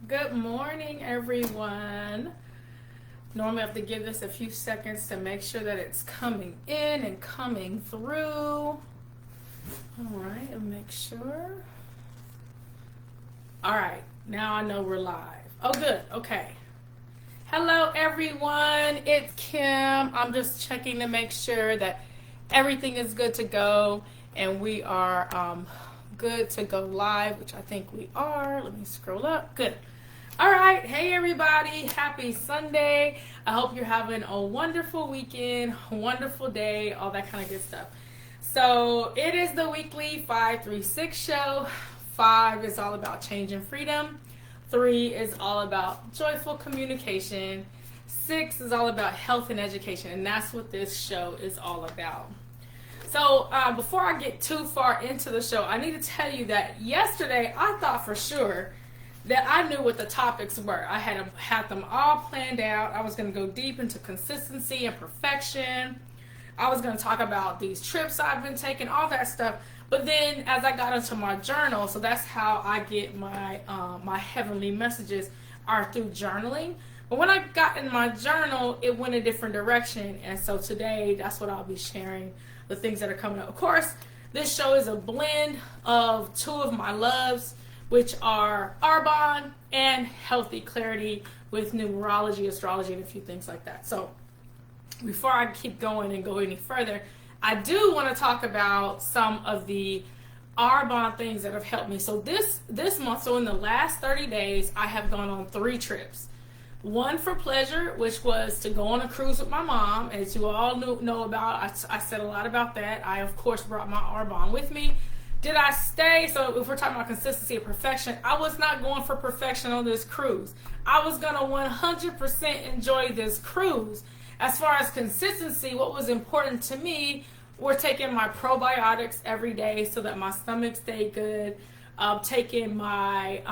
Good morning, everyone. Normally I have to give this a few seconds to make sure that it's coming in and coming through. All right, and make sure. All right, now I know we're live. Oh, good. Okay. Hello, everyone. It's Kim. I'm just checking to make sure that everything is good to go and we are good to go live, which I think we are. Let me scroll up. Good. All right. Hey, everybody. Happy Sunday. I hope you're having a wonderful weekend, wonderful day, all that kind of good stuff. So it is the weekly 536 show. 5 is all about change and freedom. 3 is all about joyful communication. 6 is all about health and education. And that's what this show is all about. So before I get too far into the show, I need to tell you that yesterday I thought for sure that I knew what the topics were. I had them all planned out. I was going to go deep into consistency and perfection. I was going to talk about these trips I've been taking, all that stuff. But then as I got into my journal, so that's how I get my my heavenly messages are through journaling. But when I got in my journal, it went a different direction. And so today, that's what I'll be sharing, the things that are coming up. Of course, this show is a blend of two of my loves, which are Arbonne and Healthy Clarity with Numerology, astrology, and a few things like that. So before I keep going and go any further, I do want to talk about some of the Arbonne things that have helped me. So this month, so in the last 30 days, I have gone on 3 trips. One for pleasure, which was to go on a cruise with my mom. As you all know about, I said a lot about that. I, of course, brought my Arbonne with me. Did I stay? So if we're talking about consistency and perfection, I was not going for perfection on this cruise. I was going to 100% enjoy this cruise. As far as consistency, what was important to me were taking my probiotics every day so that my stomach stayed good. Taking my,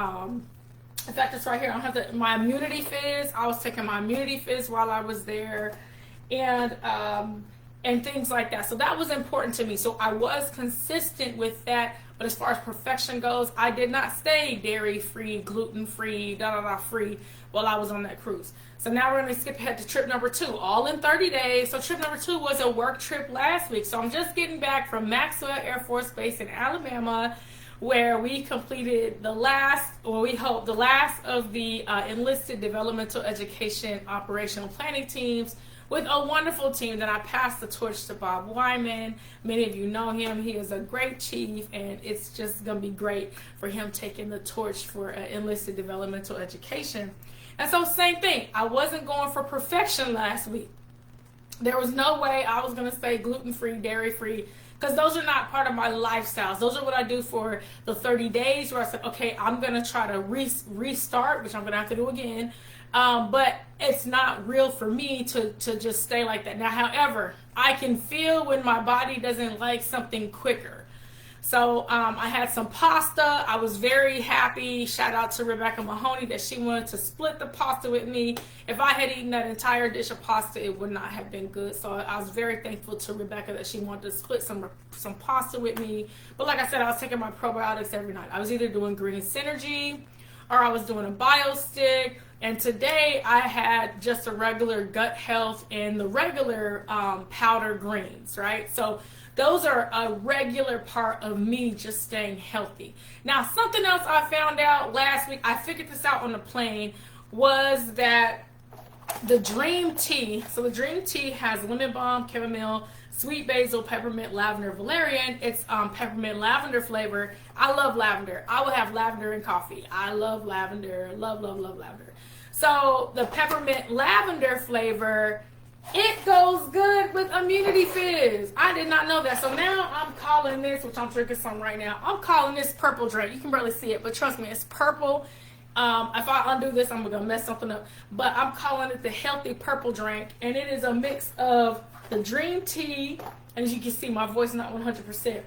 in fact, it's right here. I have my immunity fizz. I was taking my immunity fizz while I was there, and things like that. So that was important to me. So I was consistent with that. But as far as perfection goes, I did not stay dairy-free, gluten-free, free while I was on that cruise. So now we're going to skip ahead to trip number 2, all in 30 days. So trip number 2 was a work trip last week. So I'm just getting back from Maxwell Air Force Base in Alabama, where we completed the last of the enlisted developmental education operational planning teams with a wonderful team that I passed the torch to Bob Wyman. Many of you know him. He is a great chief, and it's just going to be great for him taking the torch for enlisted developmental education. And so same thing. I wasn't going for perfection last week. There was no way I was going to stay gluten-free, dairy-free, because those are not part of my lifestyles. Those are what I do for the 30 days where I said, okay, I'm going to try to restart, which I'm going to have to do again. But it's not real for me to just stay like that. Now, however, I can feel when my body doesn't like something quicker. So I had some pasta. I was very happy. Shout out to Rebecca Mahoney that she wanted to split the pasta with me. If I had eaten that entire dish of pasta, it would not have been good. So I was very thankful to Rebecca that she wanted to split some pasta with me. But like I said, I was taking my probiotics every night. I was either doing Green Synergy or I was doing a bio stick. And today I had just a regular gut health and the regular powder greens, right? So those are a regular part of me just staying healthy. Now, something else I found out last week, I figured this out on the plane, was that the Dream Tea, so the Dream Tea has lemon balm, chamomile, sweet basil, peppermint, lavender, valerian. It's peppermint lavender flavor. I love lavender. I will have lavender in coffee. I love lavender. Love, love, love lavender. So the peppermint lavender flavor, it goes good with immunity fizz. I did not know that. So now I'm calling this, which I'm drinking some right now, I'm calling this purple drink. You can barely see it, but trust me, it's purple. If I undo this, I'm going to mess something up. But I'm calling it the healthy purple drink. And it is a mix of the Dream Tea. And as you can see, my voice is not 100%.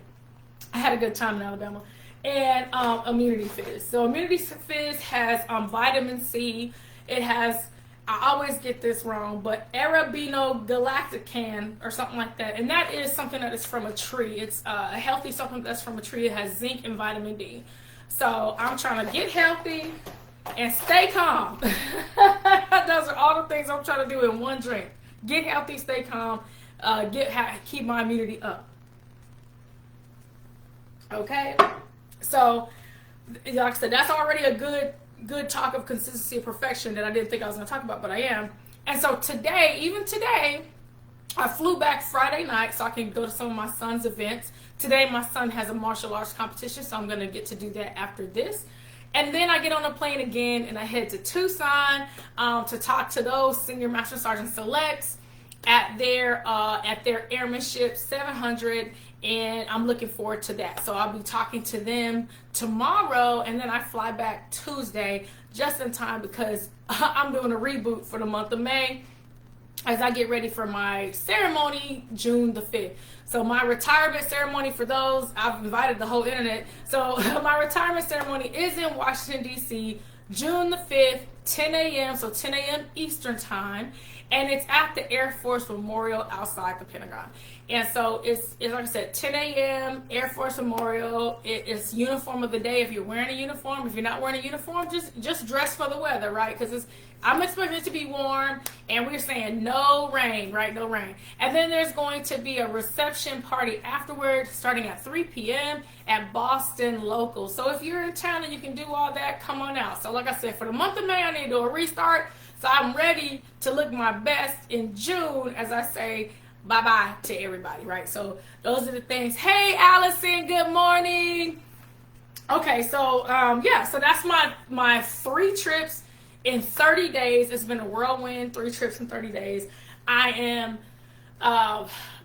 I had a good time in Alabama. And immunity fizz. So immunity fizz has vitamin C. It has, I always get this wrong, but arabinogalactican or something like that. And that is something that is from a tree. It's a healthy supplement that's from a tree. It has zinc and vitamin D. So I'm trying to get healthy and stay calm. Those are all the things I'm trying to do in one drink. Get healthy, stay calm, keep my immunity up. Okay, so like I said, that's already a good talk of consistency and perfection that I didn't think I was going to talk about, but I am. And so even today, I flew back Friday night so I can go to some of my son's events. Today, my son has a martial arts competition, so I'm going to get to do that after this. And then I get on a plane again, and I head to Tucson to talk to those senior master sergeant selects at their airmanship 700, and I'm looking forward to that. So I'll be talking to them tomorrow, and then I fly back Tuesday just in time because I'm doing a reboot for the month of May as I get ready for my ceremony June the 5th. So my retirement ceremony, for those, I've invited the whole internet. So my retirement ceremony is in Washington, D.C., June the 5th, 10 a.m., so 10 a.m. Eastern time. And it's at the Air Force Memorial outside the Pentagon. And so it's like I said, 10 a.m., Air Force Memorial. It's uniform of the day if you're wearing a uniform. If you're not wearing a uniform, just dress for the weather, right? Because I'm expecting it to be warm, and we're saying no rain, right? No rain. And then there's going to be a reception party afterwards starting at 3 p.m. at Boston Local. So if you're in town and you can do all that, come on out. So like I said, for the month of May, I need to do a restart. So I'm ready to look my best in June as I say bye-bye to everybody, right? So those are the things. Hey, Allison, good morning. Okay, so so that's my 3 trips in 30 days. It's been a whirlwind, 3 trips in 30 days. I am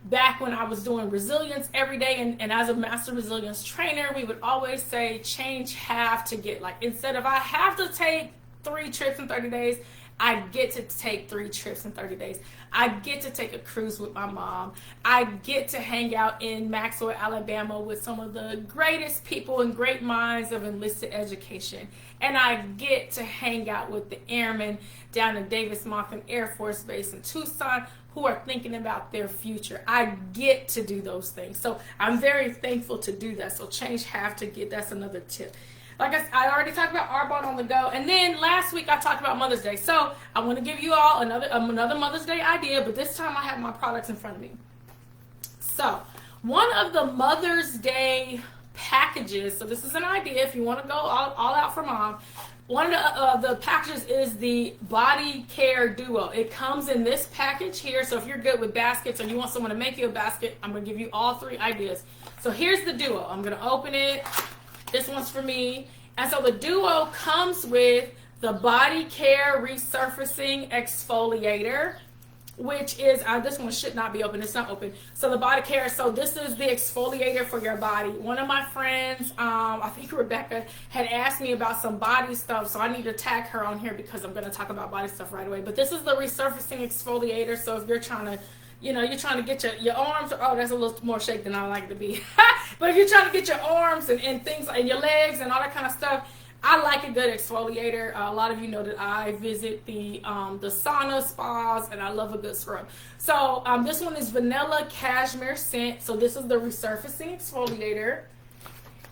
back when I was doing resilience every day, and as a master resilience trainer, we would always say change half to get, like, instead of I have to take 3 trips in 30 days, I get to take 3 trips in 30 days. I get to take a cruise with my mom. I get to hang out in Maxwell, Alabama with some of the greatest people and great minds of enlisted education. And I get to hang out with the airmen down in Davis-Monthan Air Force Base in Tucson who are thinking about their future. I get to do those things. So I'm very thankful to do that. So change half to get, that's another tip. Like I already talked about Arbonne on the go. And then last week I talked about Mother's Day. So I want to give you all another Mother's Day idea, but this time I have my products in front of me. So one of the Mother's Day packages, so this is an idea if you want to go all out for mom. One of the packages is the Body Care Duo. It comes in this package here. So if you're good with baskets or you want someone to make you a basket, I'm going to give you all 3 ideas. So here's the Duo. I'm going to open it. This one's for me. And so the Duo comes with the Body Care Resurfacing Exfoliator, which is, this one should not be open. It's not open. So the Body Care, so this is the exfoliator for your body. One of my friends, I think Rebecca, had asked me about some body stuff, so I need to tag her on here because I'm going to talk about body stuff right away. But this is the resurfacing exfoliator, so if you're trying to, you're trying to get your arms, oh, that's a little more shake than I like it to be. But if you're trying to get your arms and things, and your legs and all that kind of stuff, I like a good exfoliator. A lot of you know that I visit the sauna spas, and I love a good scrub. So this one is vanilla cashmere scent. So this is the resurfacing exfoliator.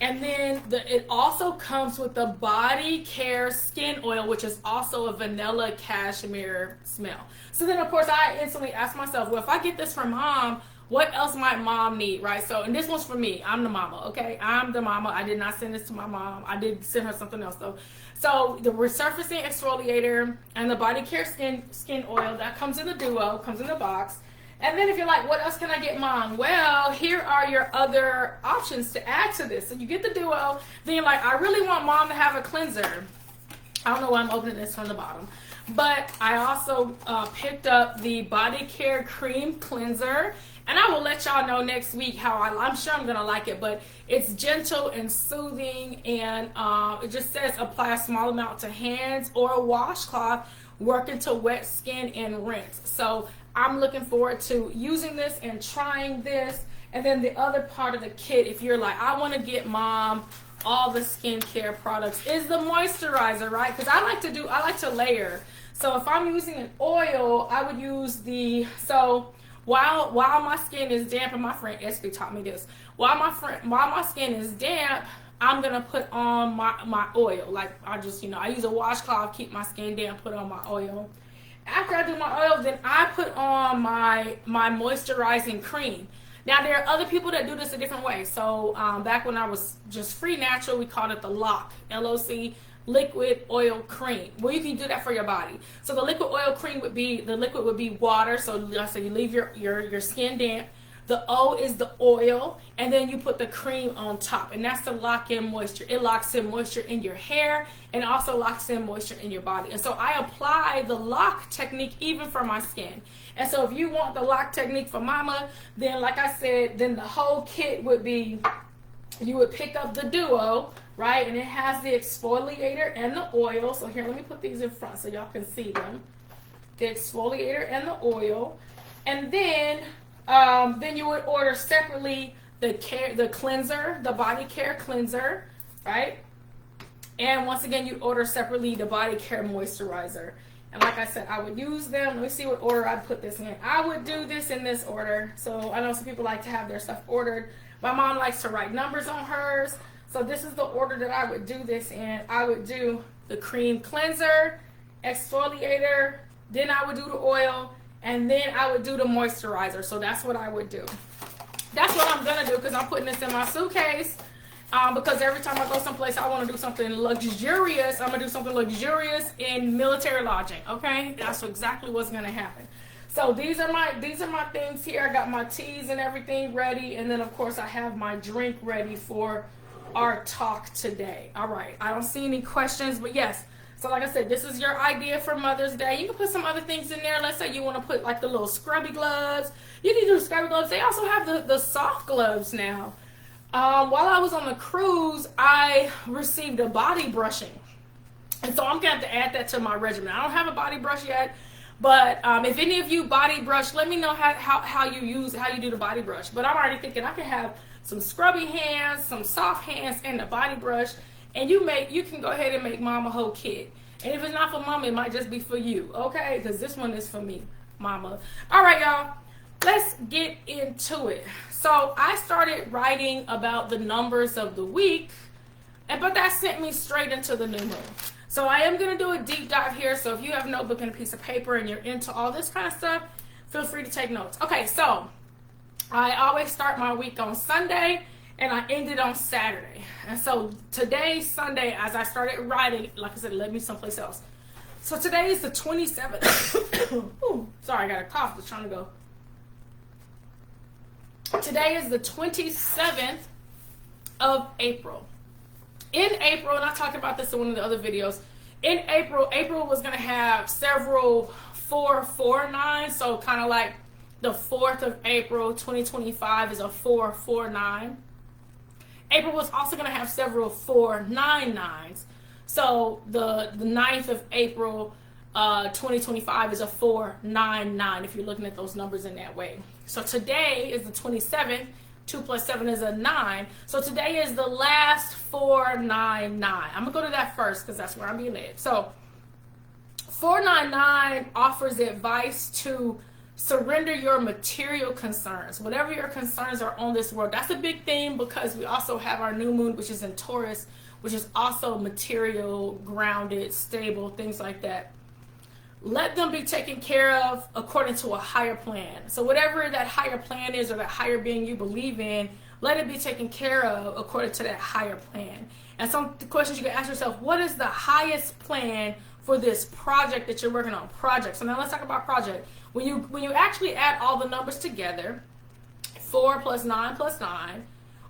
And then it also comes with the Body Care Skin Oil, which is also a vanilla cashmere smell. So then, of course, I instantly ask myself, well, if I get this from mom, what else might mom need, right? So, and this one's for me. I'm the mama, okay? I'm the mama. I did not send this to my mom. I did send her something else, though. So the resurfacing exfoliator and the Body Care skin oil, that comes in the Duo, comes in the box. And then if you're like, what else can I get mom? Well, here are your other options to add to this. So you get the Duo, then you're like, I really want mom to have a cleanser. I don't know why I'm opening this from the bottom. But I also picked up the Body Care Cream Cleanser. And I will let y'all know next week how I'm sure I'm going to like it. But it's gentle and soothing. And it just says apply a small amount to hands or a washcloth. Work into wet skin and rinse. So I'm looking forward to using this and trying this. And then the other part of the kit, if you're like, I want to get mom all the skincare products, is the moisturizer, right? Because I like to layer. So if I'm using an oil, I would use while my skin is damp, and my friend Esty taught me this, while my skin is damp, I'm going to put on my oil. Like, I just, I use a washcloth, keep my skin damp, put on my oil. After I do my oil, then I put on my moisturizing cream. Now, there are other people that do this a different way. So, back when I was just free natural, we called it the LOC, L-O-C, liquid oil cream. Well, you can do that for your body. So the liquid oil cream would be, the liquid would be water. So you leave your skin damp. The O is the oil, and then you put the cream on top, and that's to lock in moisture. It locks in moisture in your hair and also locks in moisture in your body. And so I apply the lock technique even for my skin. And so if you want the lock technique for mama, then like I said, then the whole kit would be, you would pick up the duo, right? And it has the exfoliator and the oil. So here, let me put these in front so y'all can see them. The exfoliator and the oil. And then you would order separately the cleanser, the body care cleanser, right? And once again, you order separately the body care moisturizer. And like I said, I would use them. Let me see what order I'd put this in. I would do this in this order. So I know some people like to have their stuff ordered. My mom likes to write numbers on hers. So this is the order that I would do this in. I would do the cream cleanser, exfoliator, then I would do the oil, and then I would do the moisturizer. So that's what I would do. That's what I'm going to do because I'm putting this in my suitcase. Because every time I go someplace, I want to do something luxurious. I'm going to do something luxurious in military lodging. Okay? That's exactly what's going to happen. So these are my things here. I got my teas and everything ready. And then, of course, I have my drink ready for our talk today. All right. I don't see any questions, but yes. So like I said, this is your idea for Mother's Day. You can put some other things in there. Let's say you want to put like the little scrubby gloves. You can do scrubby gloves. They also have the soft gloves now. While I was on the cruise, I received a body brushing. And so I'm going to have to add that to my regimen. I don't have a body brush yet. But if any of you body brush, let me know how you do the body brush. But I'm already thinking I can have some scrubby hands, some soft hands, and the body brush. And you can go ahead and make mom a whole kit. And if it's not for mom, it might just be for you. Okay? Because this one is for me, mama. All right, y'all. Let's get into it. So I started writing about the numbers of the week. But that sent me straight into the new moon. So I am going to do a deep dive here. So if you have a notebook and a piece of paper and you're into all this kind of stuff, feel free to take notes. Okay, so I always start my week on Sunday and I end it on Saturday. And so today, Sunday, as I started writing, like I said, it led me someplace else. So today is the 27th. Ooh, sorry, I got a cough that's trying to go. Today is the 27th of April. In April, and I talked about this in one of the other videos, in April was going to have several 449, so kind of like the 4th of April, 2025 is a 449. April was also going to have several 499s, so the 9th of April, 2025 is a 499 if you're looking at those numbers in that way. So today is the 27th. 2 plus 7 is a 9. So today is the last 499. I'm going to go to that first because that's where I'm being led. So 499 offers advice to surrender your material concerns. Whatever your concerns are on this world. That's a big theme because we also have our new moon, which is in Taurus, which is also material, grounded, stable, things like that. Let them be taken care of according to a higher plan. So whatever that higher plan is or that higher being you believe in, let it be taken care of according to that higher plan. And some questions you can ask yourself, what is the highest plan for this project that you're working on? Project. So now let's talk about project. When you actually add all the numbers together, 4 plus 9 plus 9,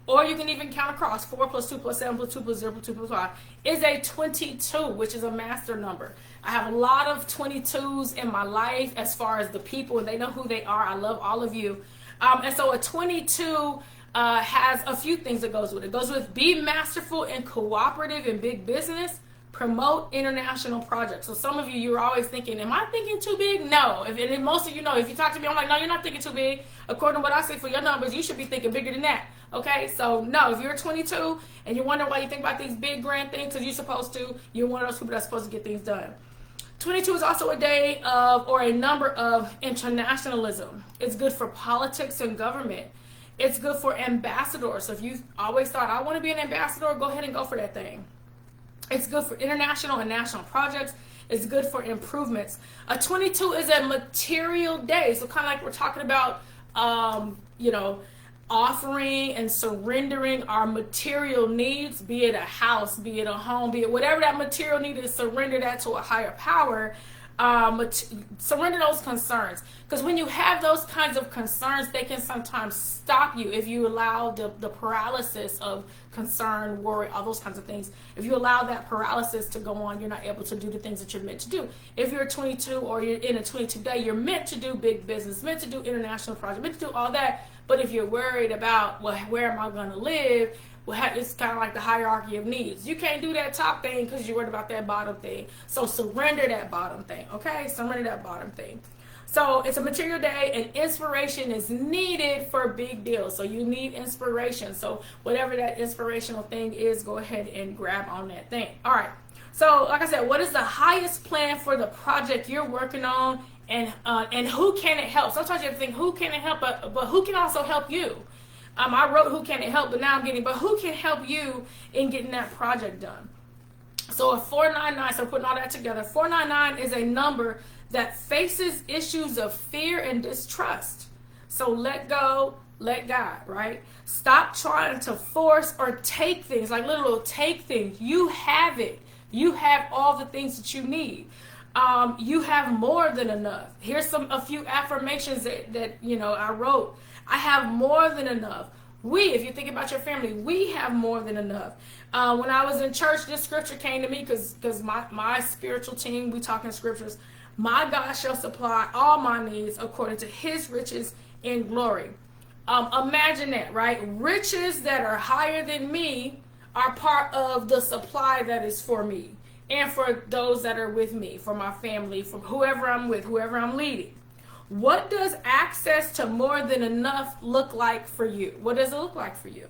or you can even count across, 4 plus 2 plus 7 plus 2 plus 0 plus 2 plus 5, is a 22, which is a master number. I have a lot of 22s in my life as far as the people, and they know who they are. I love all of you. And so a 22 has a few things that goes with it. It goes with be masterful and cooperative in big business, promote international projects. So some of you, you're always thinking, am I thinking too big? No. And most of you know, if you talk to me, I'm like, no, you're not thinking too big. According to what I say for your numbers, you should be thinking bigger than that. Okay, so no, if you're 22 and you wonder why you think about these big grand things because you're supposed to, you're one of those people that's supposed to get things done. 22 is also a day of, or a number of internationalism. It's good for politics and government. It's good for ambassadors. So if you always thought, I want to be an ambassador, go ahead and go for that thing. It's good for international and national projects. It's good for improvements. A 22 is a material day. So kind of like we're talking about, offering and surrendering our material needs, be it a house, be it a home, be it whatever that material need is, surrender that to a higher power. Surrender those concerns, because when you have those kinds of concerns, they can sometimes stop you if you allow the paralysis of concern, worry, all those kinds of things. If you allow that paralysis to go on, you're not able to do the things that you're meant to do. If you're 22 or you're in a 22 day, you're meant to do big business, meant to do international projects, meant to do all that. But if you're worried about, well, where am I going to live? Well, it's kind of like the hierarchy of needs. You can't do that top thing because you're worried about that bottom thing. So surrender that bottom thing, okay? Surrender that bottom thing. So it's a material day, and inspiration is needed for big deals. So you need inspiration. So whatever that inspirational thing is, go ahead and grab on that thing. All right. So like I said, what is the highest plan for the project you're working on, and who can it help? Sometimes you have to think, who can it help, but who can also help you? I wrote who can it help, but now I'm getting, but who can help you in getting that project done? So a 499, so putting all that together, 499 is a number that faces issues of fear and distrust. So let go, let God, right? Stop trying to force or take things, like literally take things. You have it. You have all the things that you need. You have more than enough. Here's a few affirmations that I wrote. I have more than enough. If you think about your family, we have more than enough. When I was in church, this scripture came to me because my spiritual team, we talking scriptures. My God shall supply all my needs according to his riches in glory. Imagine that, right? Riches that are higher than me are part of the supply that is for me and for those that are with me, for my family, for whoever I'm with, whoever I'm leading. What does access to more than enough look like for you? What does it look like for you?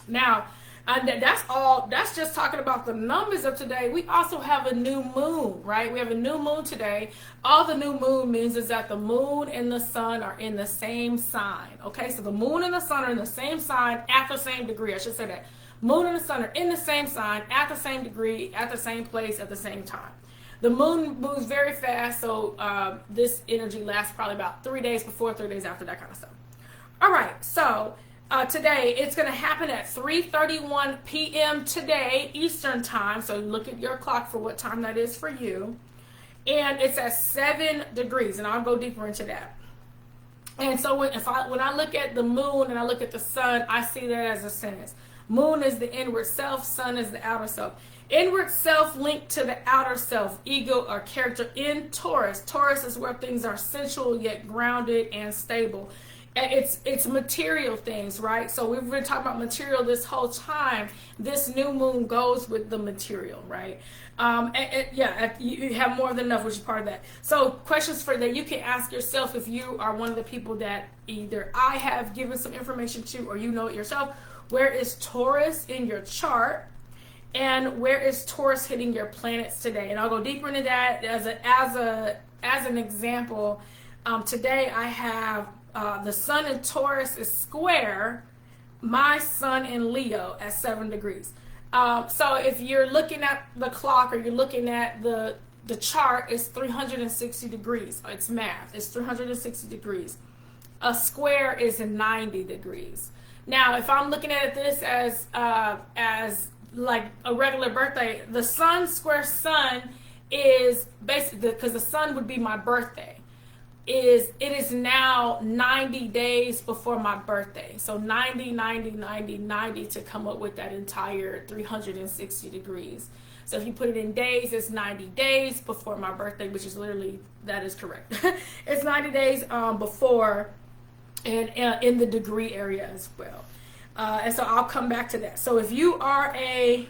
Now, that's just talking about the numbers of today. We also have a new moon, right? We have a new moon today. All the new moon means is that the moon and the sun are in the same sign. Okay, so the moon and the sun are in the same sign at the same degree. I should say that. Moon and the sun are in the same sign at the same degree, at the same place, at the same time. The moon moves very fast, so this energy lasts probably about 3 days before, 3 days after, that kind of stuff. All right, so today it's going to happen at 3:31 p.m. today, Eastern time. So look at your clock for what time that is for you. And it's at 7 degrees, and I'll go deeper into that. And so when I look at the moon and I look at the sun, I see that as a sentence. Moon is the inward self, sun is the outer self. Inward self linked to the outer self, ego or character in Taurus. Taurus is where things are sensual yet grounded and stable. It's material things, right? So we've been talking about material this whole time. This new moon goes with the material, right? You have more than enough, which is part of that. So questions for that you can ask yourself if you are one of the people that either I have given some information to or you know it yourself. Where is Taurus in your chart? And where is Taurus hitting your planets today? And I'll go deeper into that as an example. Today I have the sun in Taurus is square my sun in Leo at 7 degrees. So if you're looking at the clock or you're looking at the chart, it's 360 degrees. It's math. It's 360 degrees. A square is 90 degrees. Now, if I'm looking at this as like a regular birthday, the sun square sun is basically, because the sun would be my birthday, it is now 90 days before my birthday. So 90 to come up with that entire 360 degrees. So if you put it in days, it's 90 days before my birthday, which is literally, that is correct. It's 90 days before, and in the degree area as well. And so I'll come back to that. So if you're a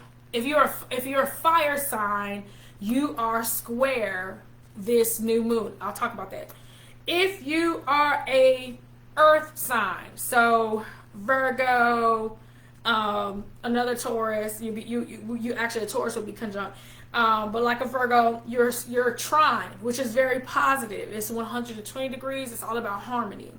fire sign, you are square this new moon. I'll talk about that. If you are a earth sign, so Virgo, another Taurus, you actually, a Taurus would be conjunct. But like a Virgo, you're trine, which is very positive. It's 120 degrees. It's all about harmony.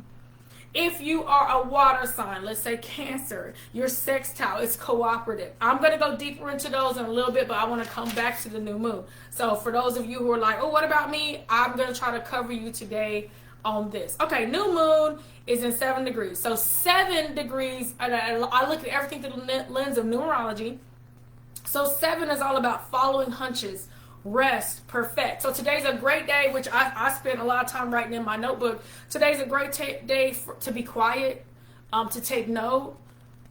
If you are a water sign, let's say Cancer, your sextile is cooperative. I'm going to go deeper into those in a little bit, but I want to come back to the new moon. So for those of you who are like, oh, what about me? I'm going to try to cover you today on this. Okay, new moon is in 7 degrees. So 7 degrees, and I look at everything through the lens of numerology. So 7 is all about following hunches, rest, perfect. So today's a great day, which I spent a lot of time writing in my notebook. Today's a great day to be quiet, to take note.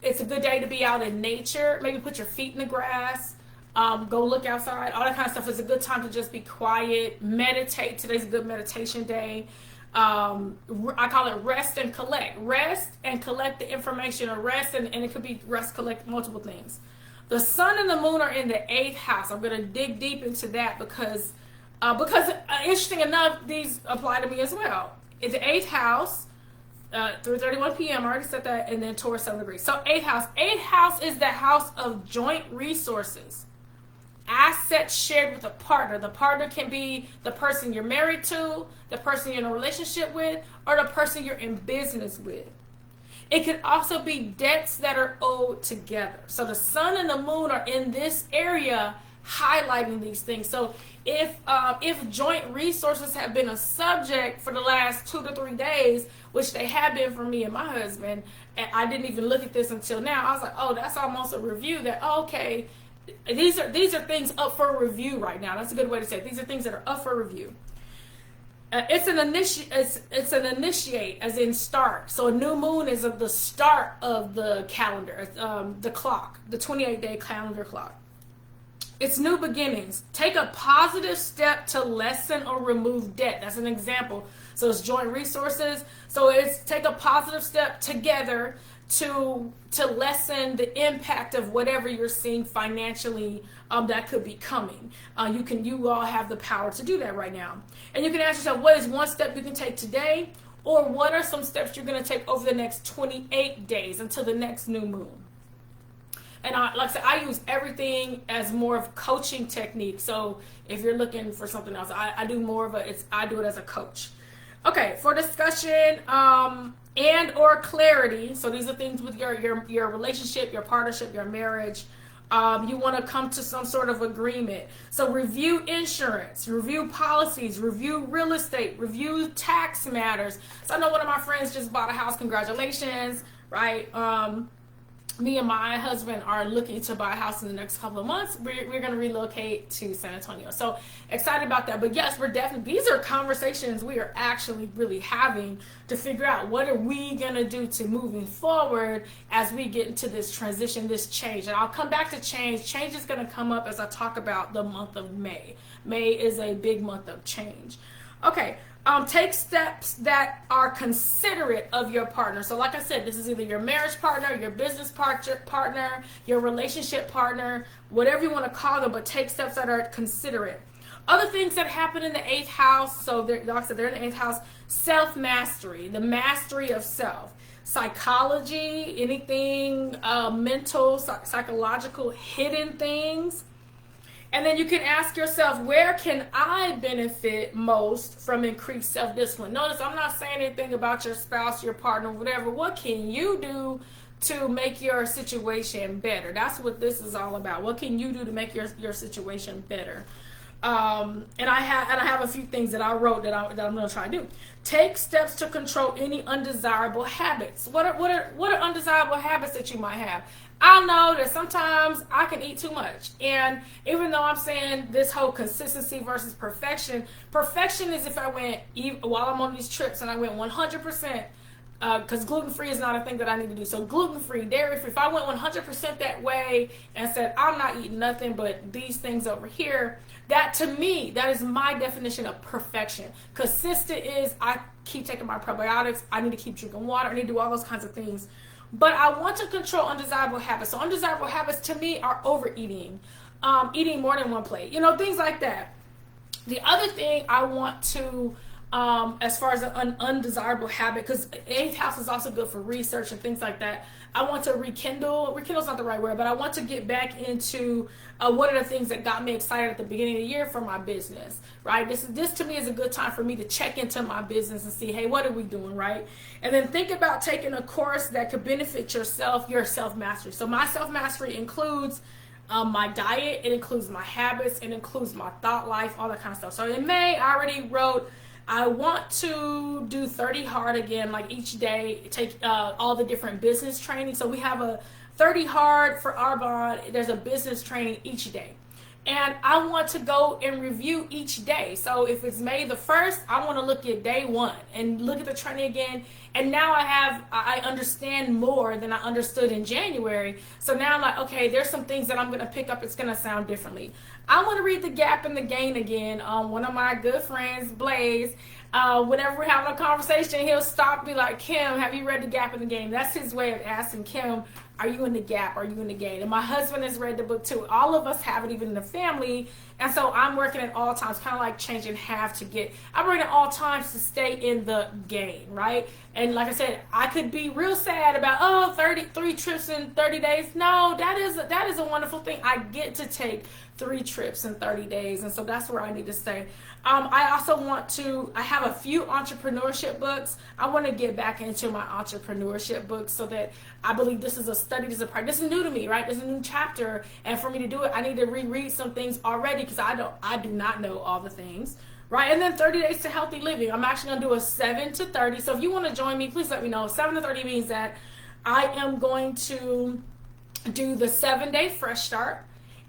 It's a good day to be out in nature. Maybe put your feet in the grass, go look outside, all that kind of stuff. It's a good time to just be quiet, meditate. Today's a good meditation day. I call it rest and collect. Rest and collect the information, or rest, and it could be rest, collect multiple things. The sun and the moon are in the 8th house. I'm going to dig deep into that because interesting enough, these apply to me as well. In the 8th house, 3:31 p.m., I already said that, and then Taurus 7 degrees. So 8th house. 8th house is the house of joint resources. Assets shared with a partner. The partner can be the person you're married to, the person you're in a relationship with, or the person you're in business with. It could also be debts that are owed together. So the sun and the moon are in this area highlighting these things. So if joint resources have been a subject for the last 2 to 3 days, which they have been for me and my husband, and I didn't even look at this until now, I was like, oh, that's almost a review that, oh, okay, these are things up for review right now. That's a good way to say it. These are things that are up for review. It's an initiate, as in start. So a new moon is the start of the calendar, the clock, the 28-day calendar clock. It's new beginnings. Take a positive step to lessen or remove debt. That's an example. So it's joint resources. So it's take a positive step together to lessen the impact of whatever you're seeing financially that could be coming. You all have the power to do that right now. And you can ask yourself, what is one step you can take today? Or what are some steps you're going to take over the next 28 days until the next new moon? And like I said, I use everything as more of coaching technique. So if you're looking for something else, I do more of I do it as a coach. Okay, for discussion and or clarity. So these are things with your relationship, your partnership, your marriage. You want to come to some sort of agreement. So review insurance, review policies, review real estate, review tax matters. So I know one of my friends just bought a house. Congratulations, right? Me and my husband are looking to buy a house in the next couple of months. We're going to relocate to San Antonio. So excited about that. But yes, these are conversations we are actually really having to figure out what are we going to do to moving forward as we get into this transition, this change. And I'll come back to change. Change is going to come up as I talk about the month of May. May is a big month of change. Okay. Take steps that are considerate of your partner. So like I said, this is either your marriage partner, your business partner, your relationship partner, whatever you want to call them, but take steps that are considerate. Other things that happen in the 8th house, so like I said, they're in the 8th house, self-mastery, the mastery of self. Psychology, anything mental, psychological, hidden things. And then you can ask yourself, where can I benefit most from increased self-discipline? Notice I'm not saying anything about your spouse, your partner, whatever. What can you do to make your situation better? That's what this is all about. What can you do to make your situation better? And I have a few things that I wrote that I'm going to try to do. Take steps to control any undesirable habits. What are undesirable habits that you might have? I know that sometimes I can eat too much. And even though I'm saying this whole consistency versus perfection is if I went, while I'm on these trips and I went 100%, because gluten-free is not a thing that I need to do. So gluten-free, dairy-free, if I went 100% that way and said, I'm not eating nothing but these things over here, that to me, that is my definition of perfection. Consistent is I keep taking my probiotics, I need to keep drinking water, I need to do all those kinds of things. But I want to control undesirable habits. So undesirable habits to me are overeating, eating more than one plate, things like that. The other thing I want to as far as an undesirable habit, because eighth house is also good for research and things like that. I want to rekindle's not the right word, but I want to get back into what are the things that got me excited at the beginning of the year for my business, right? This to me is a good time for me to check into my business and see, hey, what are we doing, right? And then think about taking a course that could benefit yourself, your self-mastery. So my self-mastery includes my diet, it includes my habits, it includes my thought life, all that kind of stuff. So in May, I already wrote, I want to do 30 hard again, like each day, take all the different business training. So we have a 30 hard for Arbonne. There's a business training each day. And I want to go and review each day. So if it's May the 1st, I want to look at day 1 and look at the training again. And now I understand more than I understood in January. So now I'm like, okay, there's some things that I'm going to pick up. It's going to sound differently. I want to read The Gap and the Gain again. One of my good friends, Blaze, whenever we're having a conversation, he'll stop and be like, Kim, have you read The Gap and the Gain? That's his way of asking Kim, are you in the gap? Are you in the gain? And my husband has read the book too. All of us have it, even in the family. And so I'm working at all times, kind of like changing half to get, I'm working at all times to stay in the gain, right? And like I said, I could be real sad about, 33 trips in 30 days. No, that is a wonderful thing. I get to take 3 trips in 30 days. And so that's where I need to stay. I also I have a few entrepreneurship books. I want to get back into my entrepreneurship books so that I believe this is a study, this is a practice. This is new to me, right? This is a new chapter. And for me to do it, I need to reread some things already because I do not know all the things, right? And then 30 days to healthy living. I'm actually going to do a 7 to 30. So if you want to join me, please let me know. 7 to 30 means that I am going to do the 7-day fresh start.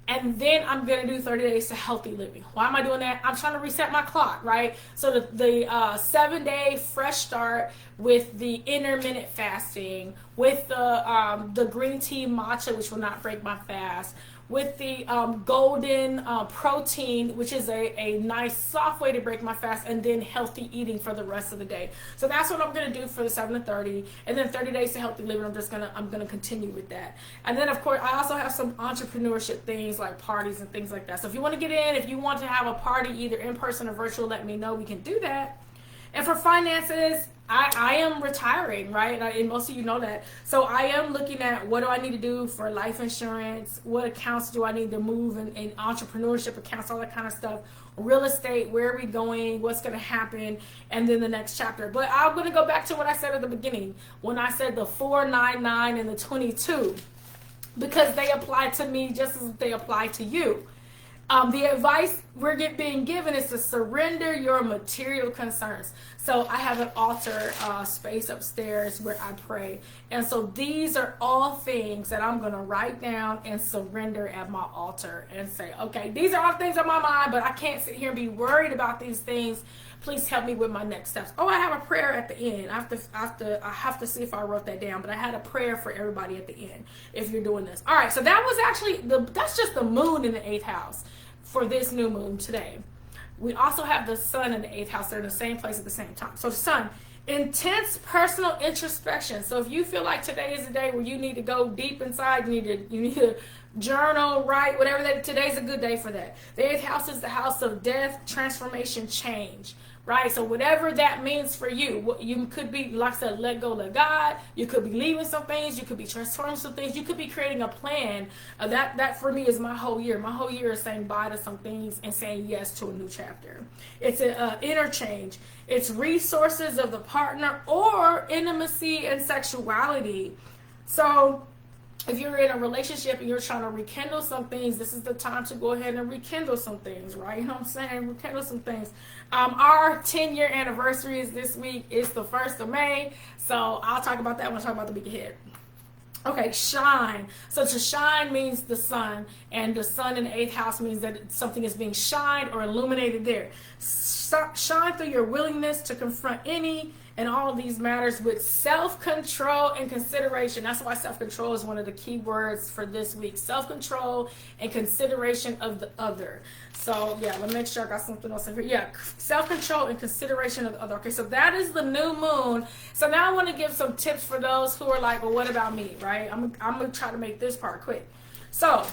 And then I'm going to do 30 days to healthy living. Why am I doing that? I'm trying to reset my clock, right? So the 7-day fresh start with the intermittent fasting, with the green tea matcha, which will not break my fast, with the golden protein, which is a nice soft way to break my fast, and then healthy eating for the rest of the day. So that's what I'm going to do for the 7 to 30, and then 30 days to healthy living. I'm going to continue with that. And then of course I also have some entrepreneurship things like parties and things like that. So if you want to get in, if you want to have a party either in person or virtual, let me know. We can do that. And for finances, I am retiring, right? And most of you know that. So I am looking at what do I need to do for life insurance, what accounts do I need to move in entrepreneurship accounts, all that kind of stuff, real estate, where are we going, what's going to happen, and then the next chapter. But I'm going to go back to what I said at the beginning when I said the 499 and the 22, because they apply to me just as they apply to you. The advice we're being given is to surrender your material concerns. So I have an altar space upstairs where I pray. And so these are all things that I'm going to write down and surrender at my altar and say, okay, these are all things on my mind, but I can't sit here and be worried about these things. Please help me with my next steps. Oh, I have a prayer at the end. I have to see if I wrote that down, but I had a prayer for everybody at the end if you're doing this. All right, so that was actually, that's just the moon in the 8th house for this new moon today. We also have the sun in the 8th house. They're in the same place at the same time. So the sun, intense personal introspection. So if you feel like today is the day where you need to go deep inside, you need to journal, write, whatever that, today's a good day for that. The 8th house is the house of death, transformation, change. Right? So whatever that means for you, you could be, like I said, let go, let God. You could be leaving some things. You could be transforming some things. You could be creating a plan. That for me is my whole year. My whole year is saying bye to some things and saying yes to a new chapter. It's an interchange. It's resources of the partner or intimacy and sexuality. So if you're in a relationship and you're trying to rekindle some things, this is the time to go ahead and rekindle some things, right? You know what I'm saying? Rekindle some things. Our 10-year anniversary is this week. It's the 1st of May. So I'll talk about that when I talk about the week ahead. Okay, shine. So to shine means the sun, and the sun in the 8th house means that something is being shined or illuminated there. Shine through your willingness to confront any and all of these matters with self-control and consideration. That's why self-control is one of the key words for this week. Self-control and consideration of the other. So yeah, let me make sure I got something else in here. Yeah, self-control and consideration of the other. Okay, so that is the new moon. So now I want to give some tips for those who are like, well, what about me, right? I'm going to try to make this part quick. So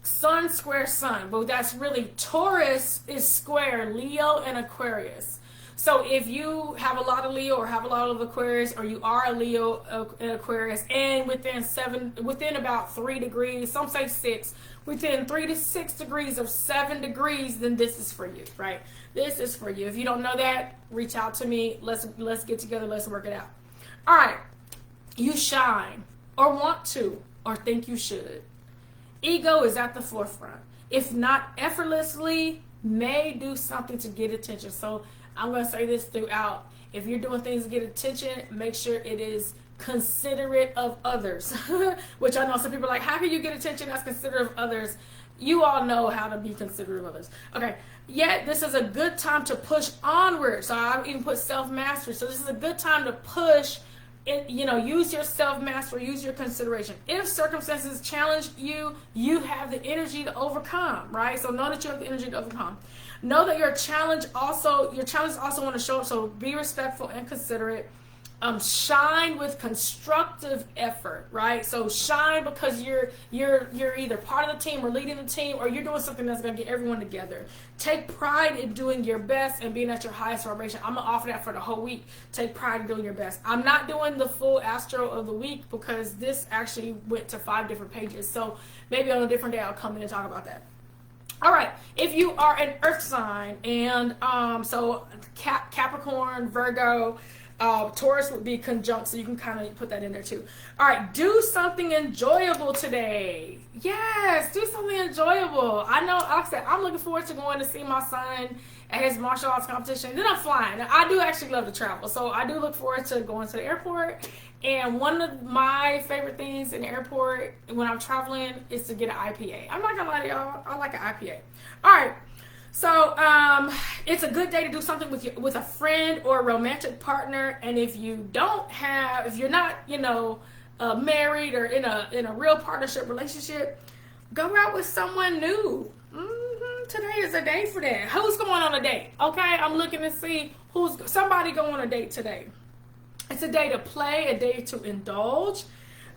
sun square sun, but that's really Taurus is square Leo and Aquarius. So if you have a lot of Leo or have a lot of Aquarius, or you are a Leo and Aquarius, and within about 3 degrees, some say 6, within 3 to 6 degrees of 7 degrees, then this is for you, right? This is for you. If you don't know that, reach out to me. Let's get together. Let's work it out. All right. You shine, or want to, or think you should. Ego is at the forefront. If not effortlessly, may do something to get attention. So I'm going to say this throughout. If you're doing things to get attention, make sure it is considerate of others. Which I know some people are like, how can you get attention that's considerate of others? You all know how to be considerate of others. Okay. Yet this is a good time to push onward. So I even put self-mastery. So this is a good time to push it, use your self-mastery, use your consideration. If circumstances challenge you, you have the energy to overcome, right? So know that you have the energy to overcome. Know that your challenge also want to show up. So be respectful and considerate. Shine with constructive effort, right? So shine because you're either part of the team or leading the team, or you're doing something that's going to get everyone together. Take pride in doing your best and being at your highest vibration. I'm going to offer that for the whole week. Take pride in doing your best. I'm not doing the full astro of the week because this actually went to 5 different pages. So maybe on a different day I'll come in and talk about that. All right, if you are an earth sign, and so Capricorn, Virgo, Taurus would be conjunct, so you can kind of put that in there too. All right, do something enjoyable today. Yes, do something enjoyable. I know, like I said, I'm looking forward to going to see my son at his martial arts competition. Then I'm flying. I do actually love to travel, so I do look forward to going to the airport. And one of my favorite things in the airport when I'm traveling is to get an IPA. I'm not gonna lie to y'all, I like an IPA. All right. So it's a good day to do something with a friend or a romantic partner. And if you're not, married or in a real partnership relationship, go out with someone new. Today is a day for that. Who's going on a date? Okay, I'm looking to see somebody going on a date today. It's a day to play, a day to indulge.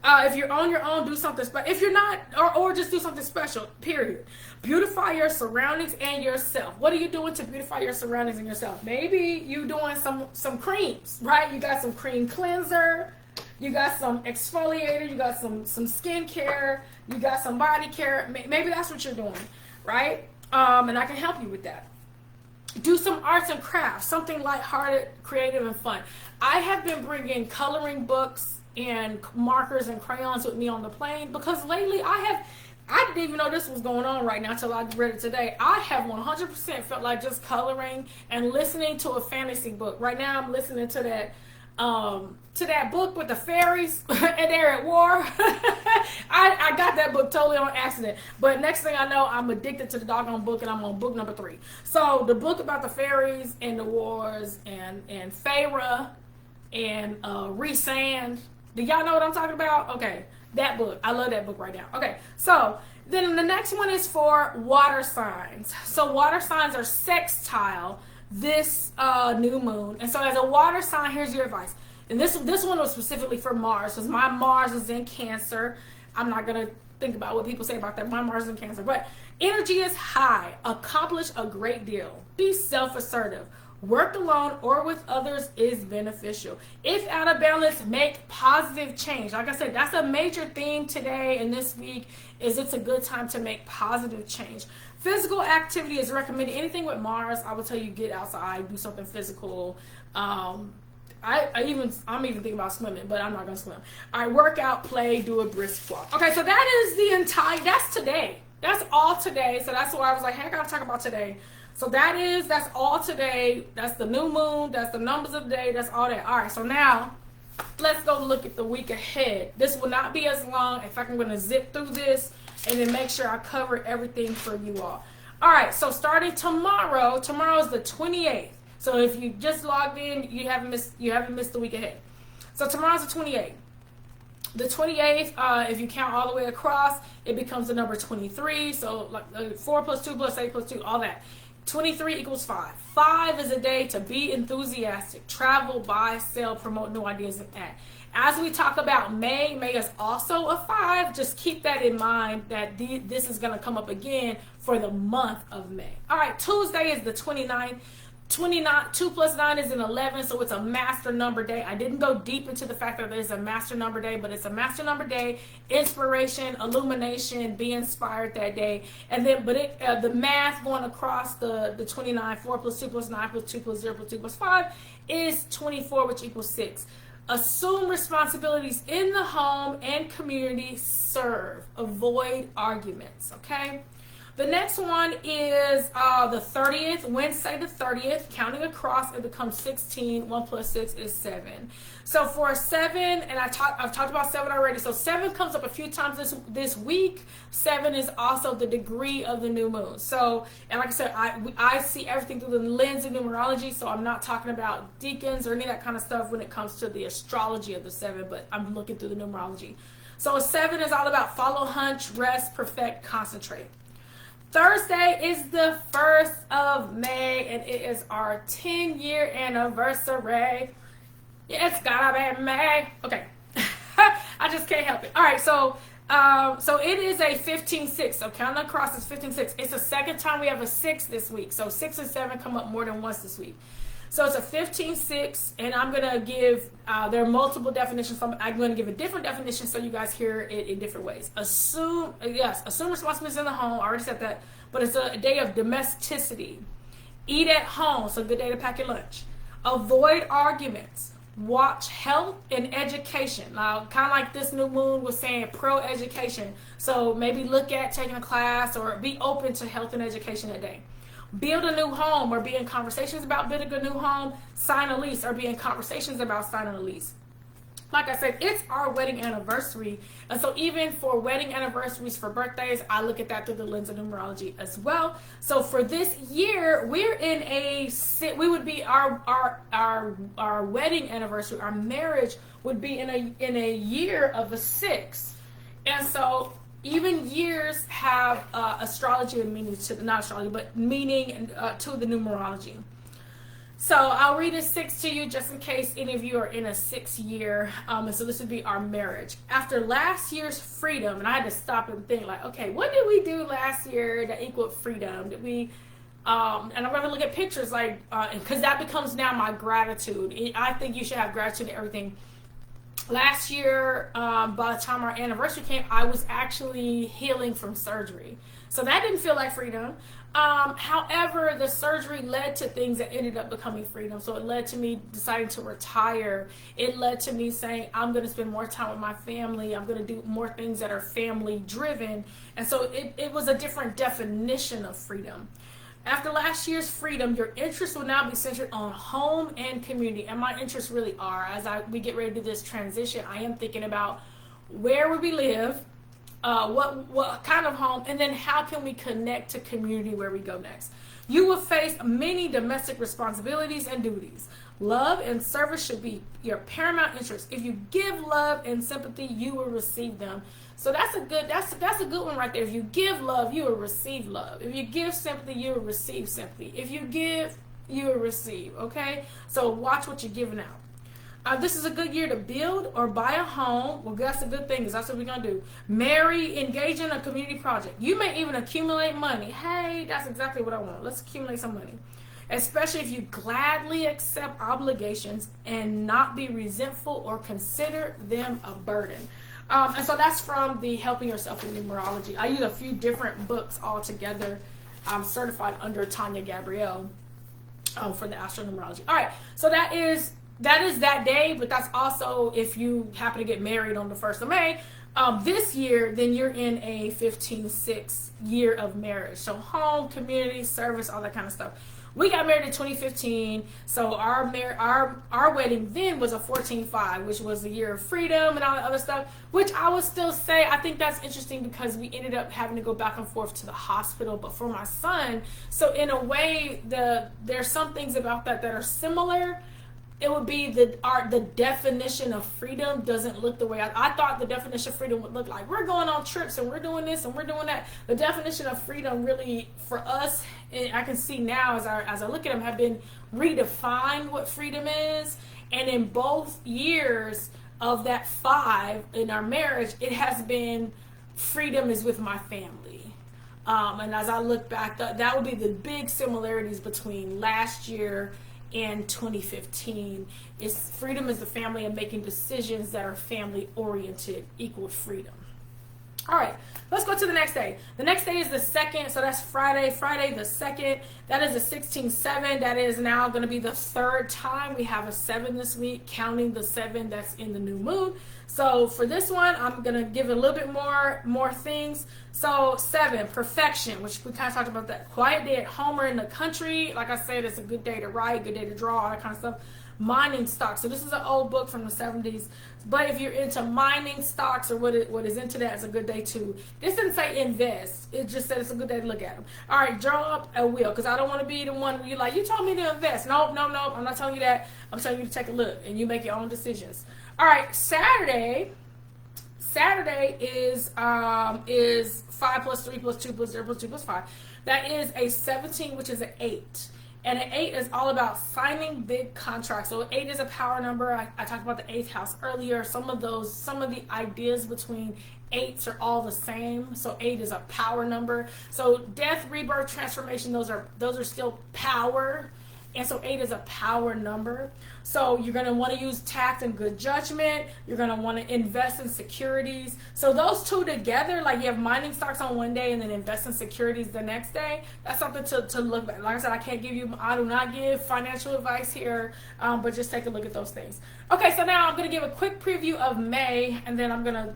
If you're on your own, do something special. If you're not, or just do something special, period. Beautify your surroundings and yourself. What are you doing to beautify your surroundings and yourself? Maybe you doing some creams, right? You got some cream cleanser, you got some exfoliator, you got some skincare, you got some body care. Maybe that's what you're doing, right? And I can help you with that. Do some arts and crafts, something lighthearted, creative, and fun. I have been bringing coloring books and markers and crayons with me on the plane because lately I didn't even know this was going on right now until I read it today. I have 100% felt like just coloring and listening to a fantasy book. Right now I'm listening to that book with the fairies and they're at war. I got that book totally on accident. But next thing I know, I'm addicted to the doggone book and I'm on book number 3. So the book about the fairies and the wars and Feyre and Rhysand. Do y'all know what I'm talking about? Okay, that book. I love that book right now. Okay, so then the next one is for water signs. So water signs are sextile this new moon. And so as a water sign, here's your advice. And this one was specifically for Mars because my Mars is in Cancer. I'm not going to think about what people say about that. My Mars is in Cancer. But energy is high. Accomplish a great deal. Be self-assertive. Work alone or with others is beneficial. If out of balance, make positive change. Like I said, that's a major theme today and this week is it's a good time to make positive change. Physical activity is recommended. Anything with Mars, I would tell you get outside, do something physical. I'm even thinking about swimming, but I'm not going to swim. All right, work out, play, do a brisk walk. Okay, so that is that's today. That's all today. So that's why I was like, hey, I got to talk about today. So that's all today. That's the new moon. That's the numbers of the day. That's all that. All right, so now let's go look at the week ahead. This will not be as long. In fact, I'm going to zip through this and then make sure I cover everything for you all. All right, so starting tomorrow is the 28th. So if you just logged in, you haven't missed the week ahead. So tomorrow's the 28th. The 28th, if you count all the way across, it becomes the number 23. So like 4 plus 2 plus 8 plus 2, all that. 23 equals 5. 5 is a day to be enthusiastic, travel, buy, sell, promote new ideas, and act. As we talk about May is also a 5. Just keep that in mind that this is going to come up again for the month of May. All right, Tuesday is the 29th. 29, 2 plus 9 is an 11, so it's a master number day. I didn't go deep into the fact that there's a master number day, but it's a master number day, inspiration, illumination, be inspired that day. And then, but the math going across the 29, 4 plus 2 plus 9 plus 2 plus 0 plus 2 plus 5 is 24, which equals 6. Assume responsibilities in the home and community, serve. Avoid arguments, okay? The next one is the 30th, Wednesday the 30th. Counting across, it becomes 16. 1 plus 6 is 7. So for a 7, and I've talked about 7 already. So 7 comes up a few times this week. 7 is also the degree of the new moon. So, and like I said, I see everything through the lens of numerology. So I'm not talking about deacons or any of that kind of stuff when it comes to the astrology of the 7, but I'm looking through the numerology. So a 7 is all about follow, hunch, rest, perfect, concentrate. Thursday is the 1st of May, and it is our 10-year anniversary. Yeah, it's gotta be May. Okay. I just can't help it. All right, so it is a 15-6. So counting across is 15-6. It's the second time we have a 6 this week. So 6 and 7 come up more than once this week. So it's a 15-6, and I'm going to give, there are multiple definitions. I'm going to give a different definition so you guys hear it in different ways. Assume responsibilities in the home. I already said that. But it's a day of domesticity. Eat at home. So a good day to pack your lunch. Avoid arguments. Watch health and education. Now, kind of like this new moon was saying, pro-education. So maybe look at taking a class or be open to health and education that day. Build a new home or be in conversations about building a new home. Sign a lease or be in conversations about signing a lease. Like I said, it's our wedding anniversary. And so even for wedding anniversaries, for birthdays, I look at that through the lens of numerology as well. So for this year, we're in we would be our wedding anniversary, our marriage would be in a year of a 6. And so even years have astrology and meaning to, not astrology, but meaning to the numerology. So I'll read a 6 to you just in case any of you are in a 6 year. And so this would be our marriage. After last year's freedom, and I had to stop and think like, okay, what did we do last year that equaled freedom? Did we, and I'm going to look at pictures like, because that becomes now my gratitude. I think you should have gratitude to everything. Last year, by the time our anniversary came, I was actually healing from surgery. So that didn't feel like freedom. However, the surgery led to things that ended up becoming freedom. So it led to me deciding to retire. It led to me saying, I'm going to spend more time with my family. I'm going to do more things that are family driven. And so it was a different definition of freedom. After last year's freedom, your interests will now be centered on home and community. And my interests really are, as we get ready to do this transition, I am thinking about where would we live, what kind of home, and then how can we connect to community where we go next. You will face many domestic responsibilities and duties. Love and service should be your paramount interest. If you give love and sympathy, you will receive them. So that's a good one right there. If you give love, you will receive love. If you give sympathy, you will receive sympathy. If you give, you will receive. Okay? So watch what you're giving out. This is a good year to build or buy a home. Well, that's a good thing because that's what we're going to do. Marry, engage in a community project. You may even accumulate money. Hey, that's exactly what I want. Let's accumulate some money. Especially if you gladly accept obligations and not be resentful or consider them a burden. And so that's from the Helping Yourself with Numerology. I use a few different books all together. I'm certified under Tanya Gabrielle for the Astro Numerology. All right, so that is that day, but that's also if you happen to get married on the 1st of May. This year, then you're in a 15-6 year of marriage. So home, community, service, all that kind of stuff. We got married in 2015, so our wedding then was a 14-5, which was the year of freedom and all that other stuff, which I would still say, I think that's interesting because we ended up having to go back and forth to the hospital, but for my son, so in a way, there's some things about that are similar. It would be the definition of freedom doesn't look the way I thought the definition of freedom would look like. We're going on trips and we're doing this and we're doing that. The definition of freedom really, for us, I can see now as I look at them, have been redefined what freedom is. And in both years of that 5 in our marriage, it has been freedom is with my family. And as I look back, that would be the big similarities between last year and 2015. Is freedom is the family and making decisions that are family oriented equal freedom. All right, let's go to the next day. The next day is the 2nd, so that's Friday the 2nd. That is a 16-7. That is now going to be the 3rd time we have a 7 this week, counting the 7 that's in the new moon. So for this one, I'm going to give it a little bit more things. So 7, perfection, which we kind of talked about that. Quiet day at home or in the country. Like I said, it's a good day to write, good day to draw, all that kind of stuff. Mining stocks. So this is an old book from the 70s. But if you're into mining stocks or what is into that, it's a good day too. This didn't say invest. It just said it's a good day to look at them. All right, draw up a wheel, because I don't want to be the one where you're like, you told me to invest. Nope. I'm not telling you that. I'm telling you to take a look and you make your own decisions. All right, Saturday is 5 plus 3 plus 2 plus 0 plus 2 plus 5. That is a 17, which is an 8. And an 8 is all about signing big contracts. So 8 is a power number. I talked about the 8th house earlier. Some of the ideas between 8s are all the same. So 8 is a power number. So death, rebirth, transformation, those are still power. And so 8 is a power number. So you're going to want to use tact and good judgment. You're going to want to invest in securities. So those two together, like you have mining stocks on one day and then invest in securities the next day, that's something to look at. Like I said, I do not give financial advice here, but just take a look at those things. Okay, so now I'm going to give a quick preview of May, and then I'm going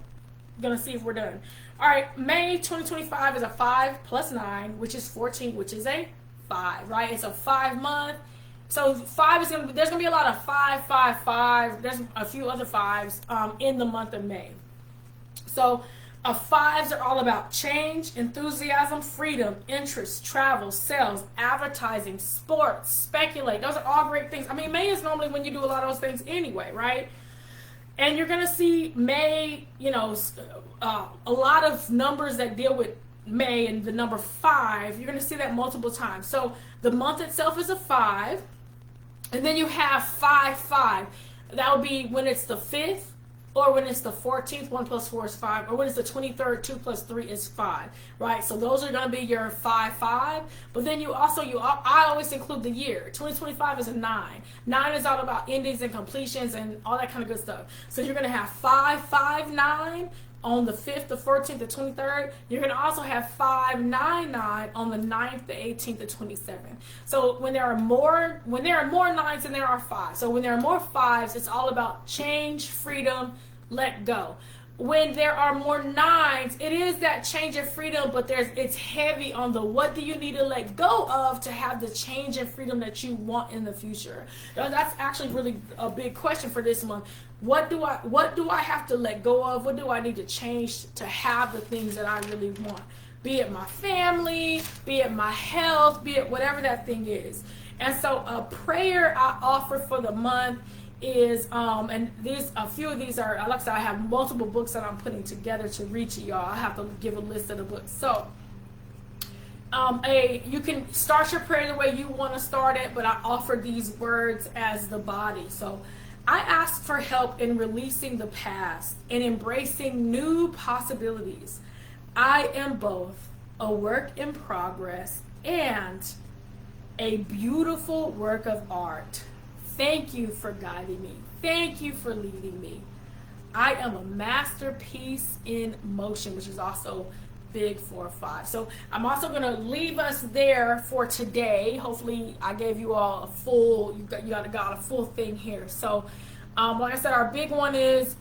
to see if we're done. All right, May 2025 is a 5 plus 9, which is 14, which is a 5, right? It's a 5 month. So 5 is there's gonna be a lot of 5, 5, 5. There's a few other 5s in the month of May. So 5s are all about change, enthusiasm, freedom, interest, travel, sales, advertising, sports, speculate. Those are all great things. I mean, May is normally when you do a lot of those things anyway, right? And you're gonna see May, a lot of numbers that deal with May and the number 5. You're gonna see that multiple times. So the month itself is a 5. And then you have 5, 5. That would be when it's the 5th, or when it's the 14th, 1 plus 4 is 5, or when it's the 23rd, 2 plus 3 is 5, right? So those are going to be your 5, 5. But then I always include the year. 2025 is a 9. 9 is all about endings and completions and all that kind of good stuff. So you're going to have 5, 5, 9. On the 5th, the 14th, the 23rd, you're going to also have 5, 9, 9 on the 9th, the 18th, the 27th. So when there are more 9s than there are 5s. So when there are more 5s, it's all about change, freedom, let go. When there are more 9s, it is that change and freedom, but it's heavy on the what do you need to let go of to have the change and freedom that you want in the future. That's actually really a big question for this month. What do I have to let go of? What do I need to change to have the things that I really want? Be it my family, be it my health, be it whatever that thing is. And so a prayer I offer for the month is and a few of these are, like I said, I have multiple books that I'm putting together to read to y'all. I have to give a list of the books. So you can start your prayer the way you want to start it, but I offer these words as the body. So I ask for help in releasing the past and embracing new possibilities. I am both a work in progress and a beautiful work of art. Thank you for guiding me. Thank you for leading me. I am a masterpiece in motion, which is also big 4 or 5. So I'm also going to leave us there for today. Hopefully I gave you all you got a full thing here. So like I said, our big one is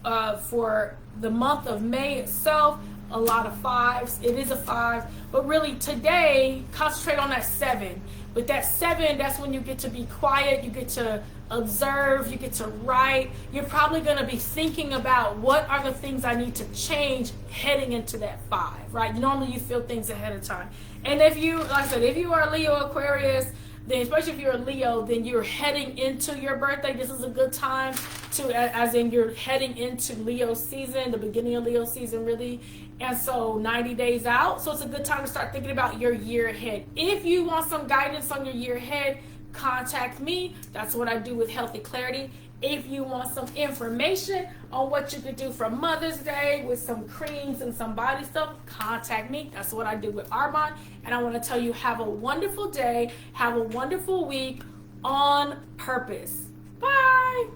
for the month of May itself, a lot of 5s. It is a 5, but really today, concentrate on that 7. With that 7, that's when you get to be quiet, you get to observe, you get to write. You're probably going to be thinking about what are the things I need to change heading into that 5, right? Normally you feel things ahead of time. And if you, like I said, if you are Leo, Aquarius, then especially if you're a Leo, then you're heading into your birthday. This is a good time to, as in you're heading into Leo season, the beginning of Leo season really. And so 90 days out. So it's a good time to start thinking about your year ahead. If you want some guidance on your year ahead, contact me. That's what I do with Healthy Clarity. If you want some information on what you could do for Mother's Day with some creams and some body stuff, contact me. That's what I do with Arbonne. And I want to tell you, have a wonderful day. Have a wonderful week on purpose. Bye.